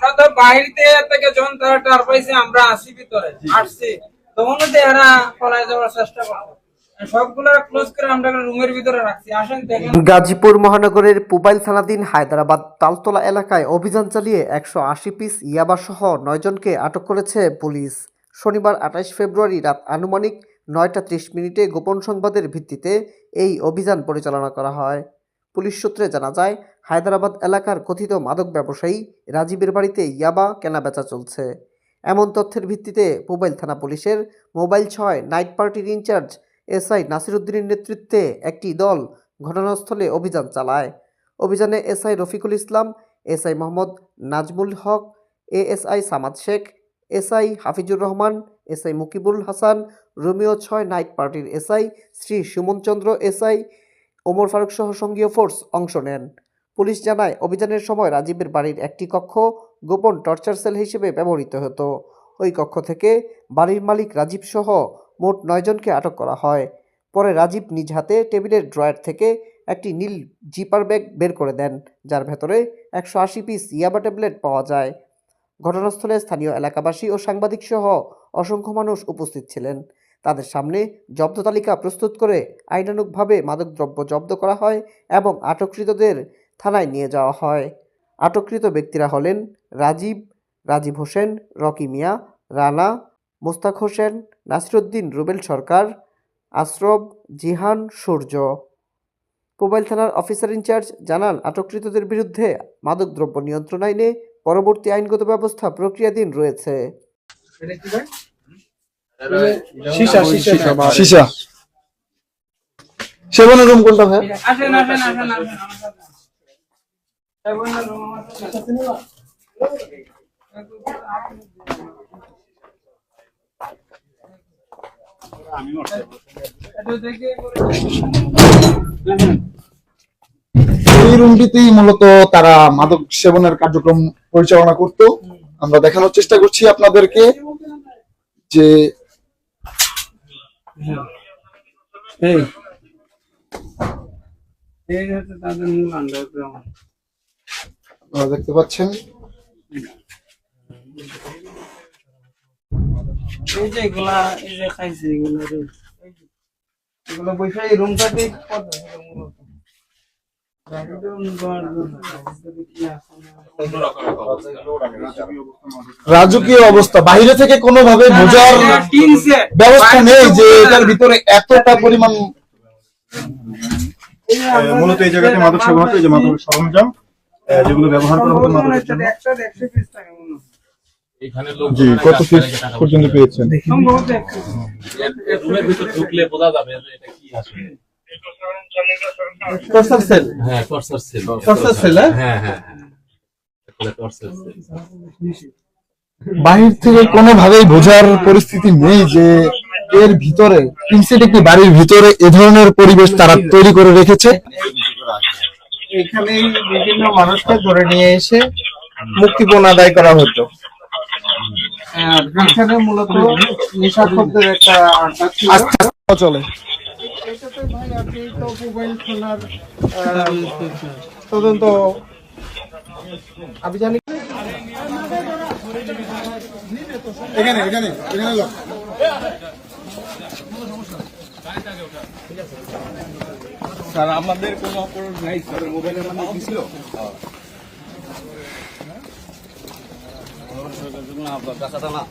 আমরা তো বাহিরতে থেকে যখন তারা টার পাইছে আমরা আসি ভিতরে আসছি তখন তো এরা পলায় যাওয়ার চেষ্টা করছে সবগুলা ক্লোজ করে আমরা রুমের ভিতরে রাখছি। আসেন দেখেন। গাজীপুর মহানগরের পুবাইল থানাধীন হায়দ্রাবাদ তালতলা এলাকায় অভিযান চালিয়ে 180 পিস ইয়াবা সহ 9 জনকে আটক করেছে পুলিশ। শনিবার 28 ফেব্রুয়ারি রাত আনুমানিক 9টা 30 মিনিটে গোপন সংবাদের ভিত্তিতে এই অভিযান পরিচালনা করা হয়। পুলিশ সূত্রে জানা যায়, হায়দ্রাবাদ এলাকার কথিত মাদক ব্যবসায়ী রাজীবের বাড়িতে ইয়াবা কেনাবেচা চলছে। এমন তথ্যের ভিত্তিতে পুবাইল থানা পুলিশের মোবাইল 6 নাইট পার্টির ইনচার্জ এসআই নাসির উদ্দিনের নেতৃত্বে একটি দল ঘটনাস্থলে অভিযান চালায়। অভিযানে SI Rafiqul Islam, SI Mohammad Nazmul Haque, ASI Samad Sheikh, SI Hafizur Rahman, SI Mukibul Hasan, romeo 6 night পার্টির এসআই শ্রী সুমন চন্দ্র, এসআই ওমর ফারুক সহ সঙ্গীয় ফোর্স অংশ নেন। পুলিশ জানায়, অভিযানের সময় রাজীবের বাড়ির একটি কক্ষ গোপন টর্চার সেল হিসেবে ব্যবহৃত হতো। ওই কক্ষ থেকে বাড়ির মালিক রাজীব সহ মোট 9 জনকে আটক করা হয়। পরে রাজীব নিজ হাতে টেবিলের ড্রয়ার থেকে একটি নীল জিপার ব্যাগ বের করে দেন, যার ভেতরে 180 পিস ইয়াবা ট্যাবলেট পাওয়া যায়। ঘটনাস্থলে স্থানীয় এলাকাবাসী ও সাংবাদিক সহ অসংখ্য মানুষ উপস্থিত ছিলেন। তাদের সামনে জব্দ তালিকা প্রস্তুত করে আইনানুগভাবে মাদকদ্রব্য জব্দ করা হয় এবং আটককৃতদের থানায় নিয়ে যাওয়া হয়। আটককৃত ব্যক্তিরা হলেন রাজীব হোসেন, রকি মিয়া, রানা, মোস্তাক হোসেন, নাসিরউদ্দিন, রুবেল সরকার, আশরফ, জিহান, সূর্য। পুবাইল থানার অফিসার ইনচার্জ জানান, আটককৃতদের বিরুদ্ধে মাদকদ্রব্য নিয়ন্ত্রণ আইনে পরবর্তী আইনগত ব্যবস্থা প্রক্রিয়াধীন রয়েছে। সেবনের রুম কোনটা ভাই? আসেন আসেন আসেন আসেন সেবনের রুম এই রুমটিতেই মূলত তারা মাদক সেবনের কার্যক্রম পরিচালনা করত। আমরা দেখানোর চেষ্টা করছি আপনাদেরকে যে তাদের মূল আন্ডারগ্রাউন্ড আপনারা দেখতে পাচ্ছেন। এই যে এগুলা এই যে খাইছে এগুলো বৈশা এই রুমটাতে রাজকীয় অবস্থা, বাইরে থেকে কোনোভাবে বোঝার ব্যবস্থা নেই যে এটার ভিতরে এতটা পরিমাণ। মূলত এই জায়গাতে মাদক সেবন হতো, এই যে মাদক সরঞ্জাম যেগুলো ব্যবহার করা হতো মাদকের জন্য। জি, কত পিস পর্যন্ত পেয়েছেন? রুমের ভিতর ঢুকলে বোঝা যাবে যে এটা কি আসলে। Torture sell. হ্যাঁ, টর্চার সেল। Torture sell. হ্যাঁ হ্যাঁ হ্যাঁ, টর্চার সেল। বাহির থেকে কোনোভাবেই বোঝার পরিস্থিতি নেই যে এর ভিতরে ইনসেট একটি বাড়ির ভিতরে এ ধরনের পরিবেশ তারা তৈরি করে রেখেছে। এখানে বিভিন্ন মানুষকে ধরে নিয়ে এসে মুক্তিপণ আদায় করা হতো। এখানে মূলত নেশাখোরদের একটা আস্থা চলে। এটাতে ভাই আপনি তো মোবাইল থানার তদন্ত আভিযানিক এখানে এখানে এখানে লোক স্যার আমাদের কোনো অপরাধ নাই স্যার, মোবাইলের মানে কি ছিল? আপনার কাছে না